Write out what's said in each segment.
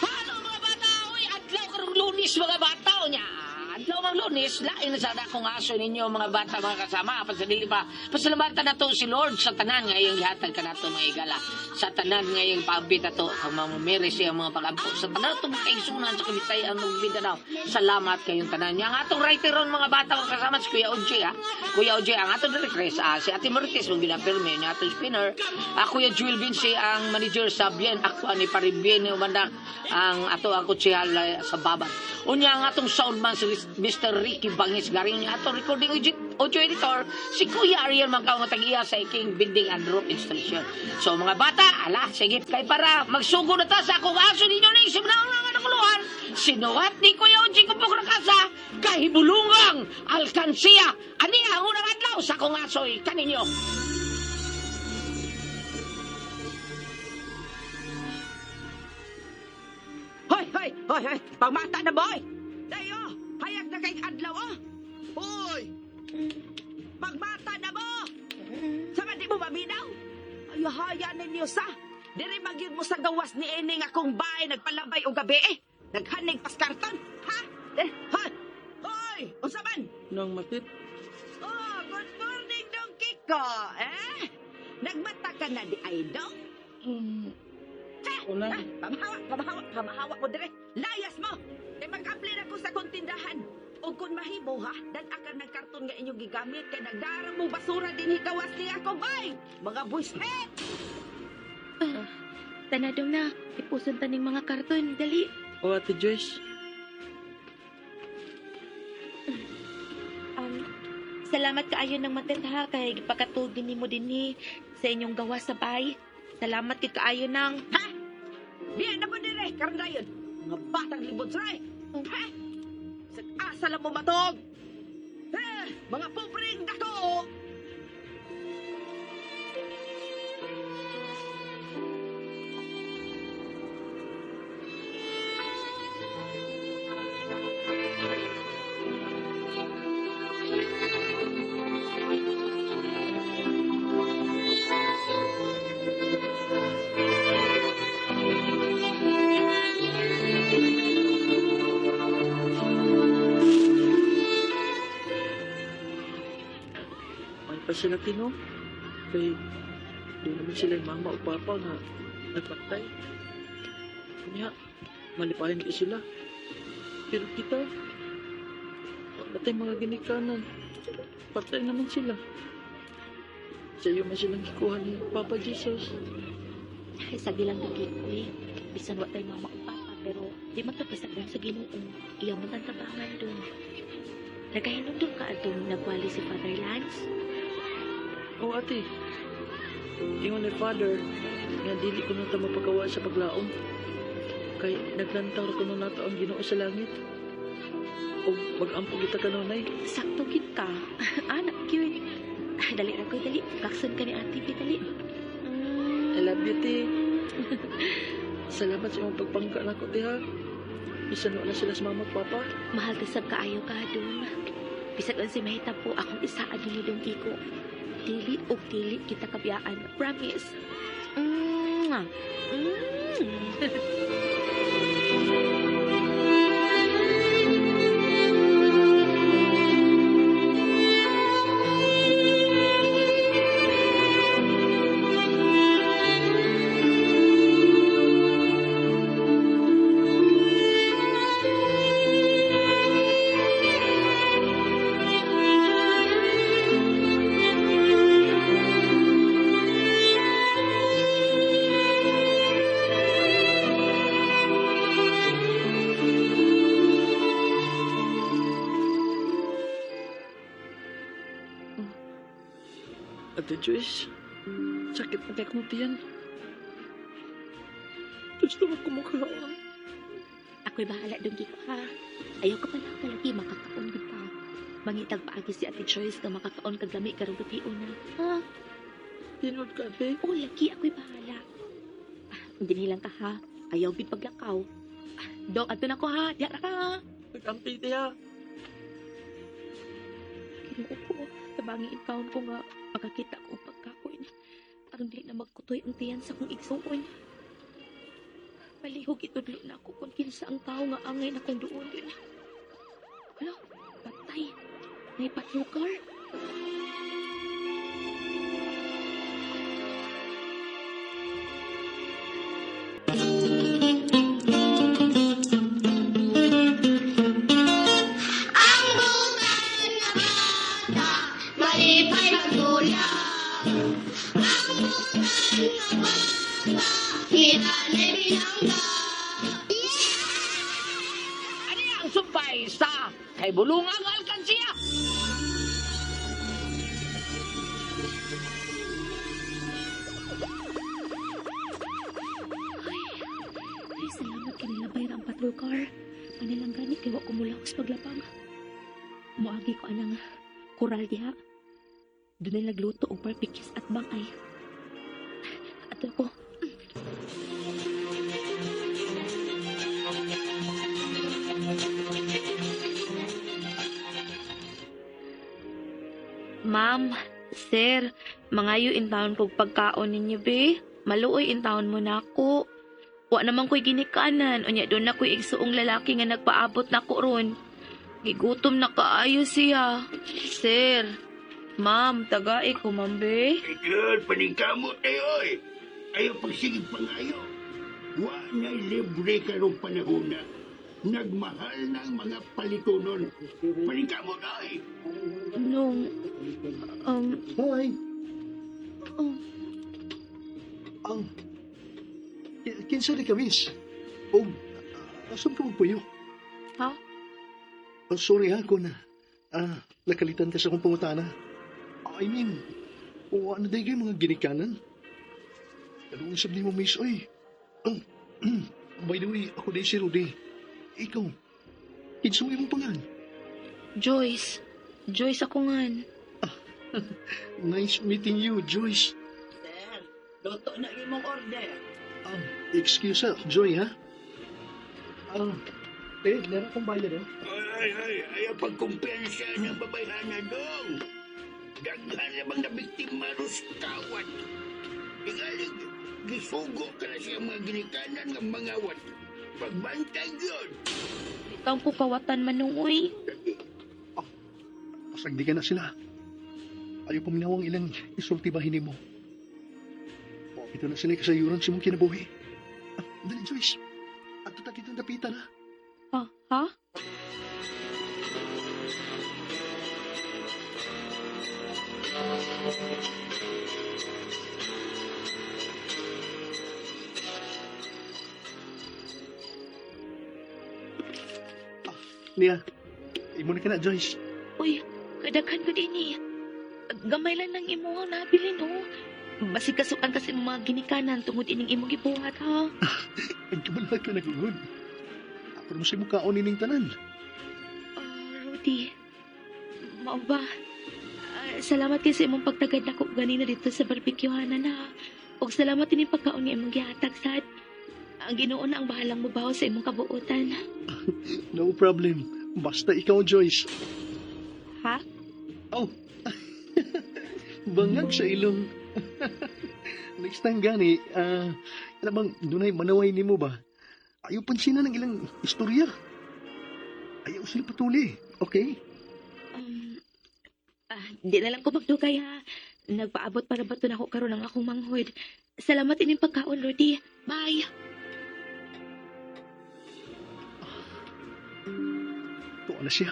Paano mga bata? Uy, adlaw karong Lunis mga bata o niya. Adlaw mga Lunis, lain na sana kung aso ninyo mga bata mga kasama. Pasadili pa, pasalamatan na to si Lord sa tanan ngayong gihatag ka na to mga igala. Sa tanan ngayong paabit na to, kang mamamere siya mga pagampo. Sa tanan itong kaisunan sa kabitayan ng Mindanao. Salamat kayong tanan niya. Ang atong writer ron mga bata mga kasama si Kuya Oji ha. Kuya Oji, ang atong directress, si Ate Marites, mong ginapirme ni atong spinner. Kuya Jewel Vinci, ang manager sa Bien. Ako ni Paribien, umanda ang ato ang kutsihal sa baban. Unya ang atong soundman si Mr. Ricky Bangis garing niya atong recording audio editor si Kuya Ariel Mangkaw nga tag-iya sa iking building and roof installation. So mga bata, ala, sige kay para magsugo na ta sa akong aso ninyo na isip na ang nakuluhan. Sinuhat ni Kuya Uji Kupok Rakasa kahibulungang alkansiya. Ani ang unang adlaw sa akong asoy kaninyo. Hoy, pagmata na boy! Dayo, hayag na kay adlaw oh! Hoy! Pagmata na mo! Sama di mo maminaw? Ay, ninyo sa! Diri magyud mo sa gawas ni Ening akong bahay nagpalabay o gabi eh! Naghanig pas karton, ha? Hoy! Unsa man? Nang matit. Oh, good morning dong Kiko! Nagmata ka na di idol? Wala. Pamahawa mo dire. Layas mo. Kay mag-apply ako sa kontindahan. O kung mahimo ha, dan akan ng karton nga inyong gigamit kay nagdarang mo basura din hikawas niya ako, bay! Mga buishead! Tanadong na, ipuson taning mga karton, dali. O Ate Joyce. Salamat kaayo ng matet ha, kay pagkatugin ni mo din sa inyong gawa sa bay. Salamat kay kaayo ng... Ha? Diyan na mo dire, karandayon. Mga batang libod sa'y. Ha? Sag-asa lang mo matog. Mga pobreng dako. May pa sila Tino. Kay doon naman sila yung mama o papa nga nagpatay. Kanya, malipayan ko sila. Pero kita, wala tayong mga ginikanan. Patay naman sila. Sa iyo man silang kikuha ni Papa Jesus. Ay, sabi lang dagi ko bisan wa tayo mama o papa, pero di man to pasagdan sa Ginoo. Iya mo ang tabangan doon. Nagahinom doon ka atong nagwali si Father Lance. O ate, ingon ni Father, nga dili ko na mapagawa sa paglaom. Kay naglantaw ko na nato ang Ginoo sa langit. O mag-ampo kita kanunay. Sakto gid ka. Anak, cute. Dali ra ko, dali. Kaksan ka ni ate, dali. I love you, te. Salamat sa iyong pagpangka na ko, te, ha. Bisan wala sila sa mama at papa. Mahal ka sab kaayo ka doon. Bisag ang si Mahita po, akong isa adili dong iko. Dili o dili kita kabiyaan. Promise. Mwah. Ate Joyce, sakit na kay kong tiyan. Gusto mo kumukhaan. Ako'y bahala dong gito ha. Ayaw ka pala palagi makakaon gid ka. Mangitag paagi si Ate Joyce na makakaon kag lami karong gabi una. Ha? Tinod ka, ate. O lagi ako'y bahala. Hindi lang ka ha. Ayaw gid paglakaw. Dong adto na ko ha. Diya ra ka ha. Nag-ampay, te, ha. Kinuo ko. Tabangi in town ko nga makakita ko pagkakoy. aron dili na magkutoy ang tiyan sa kong igsuon. Palihog itudlo na ako kung kinsa ang tao nga angay na kong doon din. Hala, patay. May patrol car. Ang bukan nga bata, malipay magdulang. Ang bukan nga bata, hinanay binangga. Ano ang sumpay sa kay bulungang alkansiya? Ay, salamat kanila bayra ang patrol car. Kanilang ganit kay wa ko mula sa paglapag. Muagi ko anang kural diha. Doon ay nagluto og barbecues at bangay. Ato ko. Ma'am, sir, mangayo in taon kog pagkaon ninyo be. Maluoy in taon mo nako. Wa naman ko'y ginikanan. Unya doon na ko'y igsuong lalaki nga nagpaabot nako ron. Gigutom na kaayo siya. Sir, ma'am, tagai ko, ma'am be. Good, paningkamot tayo eh. Ayaw pagsigig pangayo. Wa na libre karong panahon na. Nagmahal ng mga palitonon. Paningkamot ay. Nung, Hoy! oh, Ang... Kinsa ni kamis? O, asan ka magpuyo? ha? Oh, sorry ha, kung nakalitan ka sa akong pangutana. I mean, ano dahi kayo mga ginikanan? Ano ang sabi mo, miss? Oy, by the way, ako dahi si Rudy. Ikaw, kinsuwi mo pangan. Joyce. Joyce ako ngan. Nice meeting you, Joyce. Sir, luto na imong order. Excuse Joy, ha? Meron akong bayad, ha? Ayaw pagkumpensya ng babayhana dong. Daghan na bang nabiktima ros kawat. Igalig, gisugo ka na siya mga ginikanan ng mga wat. Pagbantay yun. Ikaw po kawatan manungoy. Pasagdi ka na sila. Ayaw paminawang ilang isulti bahin mo. Ito na sila kasayuran sa mong kinabuhi. Dali, Joyce. At tutak itong dapitan, ha? Ha? Nia, imo na ka na, Joyce. Uy, kadaghan ko din eh. Gamay lang ng imuhang nabili, no? Basig kasukan kasi ng mga ginikanan tungod ining imong gibuhat, ha? Ang kabalag ka nagugod. Ako naman sa mukhaon nining tanan. Rudy, mao ba? Salamat kayo sa imong pagtagad na ko ganina dito sa barbecuehanan, ha? Og salamat din yung pagkaon niya imong gihatag, sad. Ang Ginoo na ang bahalang mubaw sa imong kabuotan. No problem. Basta ikaw, Joyce. Ha? Oh, bangag sa ilong. Next time gani, ano bang dunay manaway ni mo ba? Ayaw pansinan ng ilang istorya. Ayaw sila patuli, okay? Di na lang ko magdugay, ha? Nagpaabot para bato na ako karon ng akong manghod. Salamat ining pagkaon, Rudy. Bye! Tuwa na siya.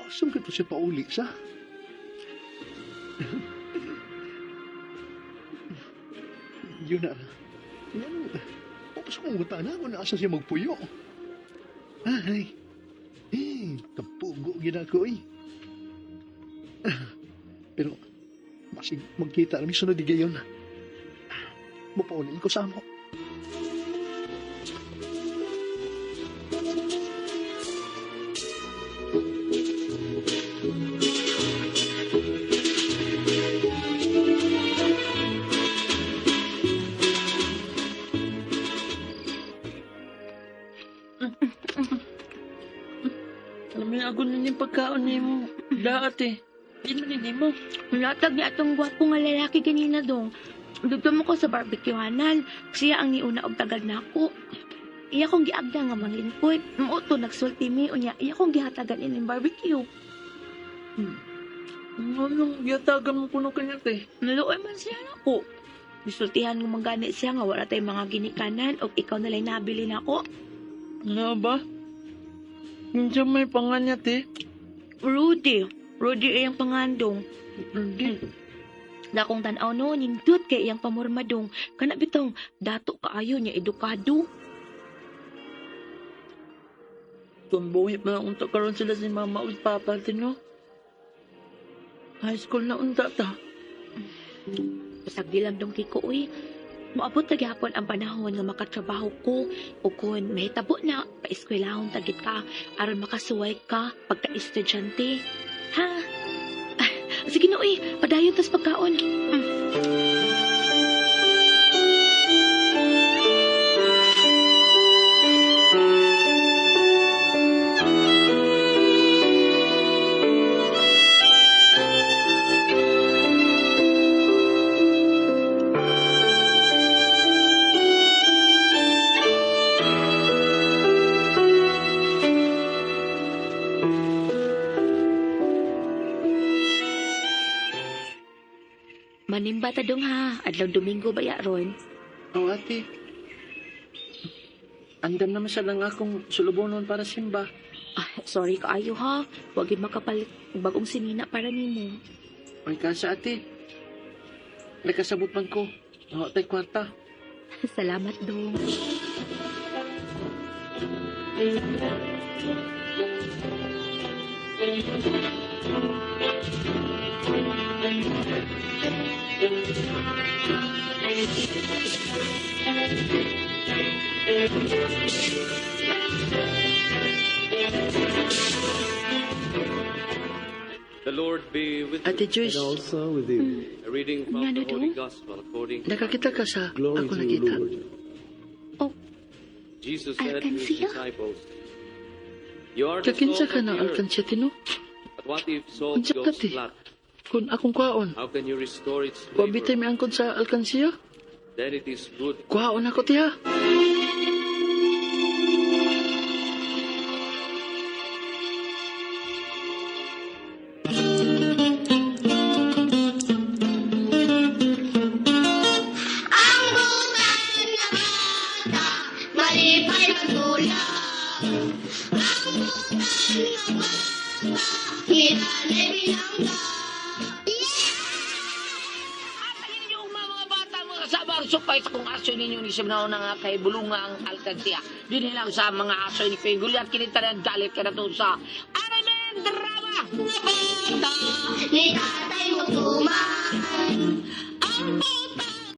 Asam ka to siya pauli sa? Yun na. Yan. Papas kong gutana kung naasa siya magpuyo. Ay. Kapugo gina ko eh. Pero, masig magkita namin sunod di gayon. Mapaunin ko sa amo. Alam mo, ako na yung pagkaon niya mo. Daat eh. Di man hindi mo. Natag niya atong gwapo nga lalaki ganina dong. Dugto mo ko sa barbecuehanan. Siya ang niuna og tagad nako. Iya kong giagda nga manglingkod. Muuto nagsulti mi unya. Iya kong gihatagan ining barbecue. Anong yatagan mo kuno kanya te? Naluoy man siya nako. Bisultihan nga mangganit siya nga wala tay mga ginikanan o ikaw na lang nabili nako. Nga ba? Nandiyan may panganya te. Rudy. Rudy iyang pangandong. Hindi. Dakong tanaw no, nindot kay iyang pamormadong. Kana bitong dato kaayo niya edukado. Kung buhi pa unta karon sila si mama ug papa tino. High school na unta ta. Pasag dilam dong kiko uy. Moabot na gyapon ang panahon nga makatrabaho ko o kun mahitabo na paeskwelahon tagit ka aron makasuway ka pagka-estudyante. Ha? Ah, sige na uy, padayon tas pagkaon. Manimba ta dong ha, adlaw Domingo ba ya ron? Oh, ate. Andam naman siya lang akong sulubonon para simba. Ah, sorry kaayo ha, wag gyud makapalit og bagong sinina para nimo. Ay kasa ate. Nakasabot man ko. Ako tay kwarta. Salamat dong. The Lord be with Ate you. Joyce, also with you. A reading from Nga na the Holy daw? Gospel according to nakakita ka sa Glory ako to you, nakita. Lord. Jesus said to his Alcansía? disciples, "You are the Kakinsa salt ka of ng the earth, alkansya tino? but what if salt Unsa goes pati? flat? Kung akong kwaon, How can you restore its wabitay flavor? may angkon sa alkansya? Then it is good." Kwaon ako tiha. Ang butan nga bata, malipay magtulang. Ang butan nga bata, hinanay binangga. At ang inyong mga bata, mga sabar, supay sa kung aso ninyo ni Simnao na nga kay bulunga ang alkansya. Dili lang sa mga aso ni Piguliat, kinitanan galit ka na to sa Aramen Drama! Ni tatay mo tuman. Ang butan